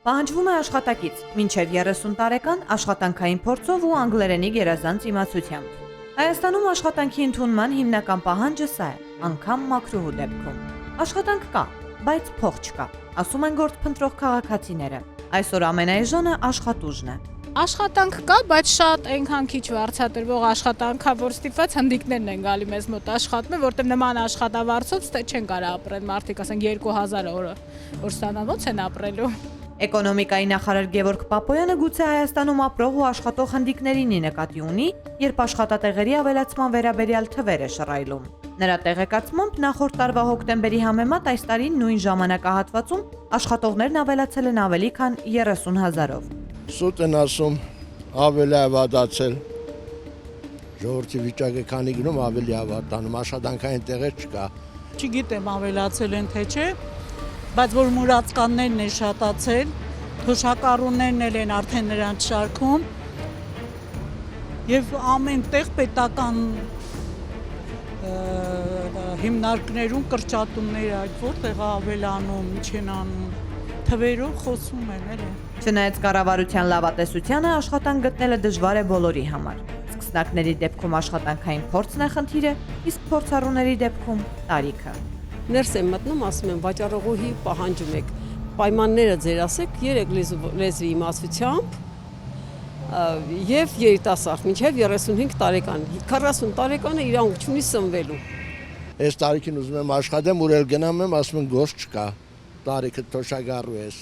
Պահանջվում է աշխատակից, մինչև 30 տարեկան աշխատանքային փորձով ու անգլերենի գերազանց իմացությամբ։ Հայաստանում աշխատանքի ընդունման հիմնական պահանջը սա է, անգամ մաքրուհու դեպքում։ Աշխատանք կա, բայց փող չկա, ասում են գործփնտրող քաղաքացիները։ Այսօր ամենաէժանը աշխատուժն է։ Աշխատանք կա, բայց շատ այնքան քիչ վարձատրվող աշխատանքա, որ ստիպված հնդիկներն են գալի մեզ մոտ աշխատում, որտեղ նման աշխատավարձով չեն կարող ապրել, մարդիկ ասենք 2000 օրը, որ ստանան ո՞նց են ապրելու։ Էկոնոմիկայի նախարար Գևորգ Պապոյանը գուցե Հայաստանում ապրող ու աշխատող հնդիկներինի նկատի ունի, երբ աշխատատեղերի ավելացման վերաբերյալ թվեր է շռայլում։ Նրա տեղեկացմամբ նախորդ տարվա հոկտեմբերի համեմատ այս տարի նույն ժամանակահատվածում աշխատողներն ավելացել են ավելի քան 30,000-ով։ Սուտ են ասում, ավելի ավադացել, ժողովրդի վիճակը քանի գնում ավելի ավարտանում, աշխատանքային տեղեր չկա։ Չգիտեմ ավելացել են թե չէ, բայց որ մուրացկաններն են շատացել, թոշակառուներն են արդեն նրանց շարքում և ամեն տեղ պետական հիմնարկներում կրճատումներ այդ որտեղ ավելանում, ինչ են անում, թվերով խոսում են էլ են։ Չնայած կառավարության լավատեսությանը աշխատանք գտնելը դժվար է բոլորի համար։ Սկսնակների դեպքում աշխատանքային փորձն է խնդիրը, իսկ փորձառուների դեպքում տարիքը։ Ներս եմ մտնում, ասում եմ, վաճառողուհի պահանջում եք, պայմանները ձեր ասեք 3 լեզվի իմացությամբ և երիտասարդ, մինչև 35 տարեկան, 40 տարեկանը իրանք չունի սնվելու։ Այս տարիքին ուզում եմ աշխատեմ, ուր էլ գնամ եմ, ասում եմ գործ չկա, տարիքը թոշակառու ես։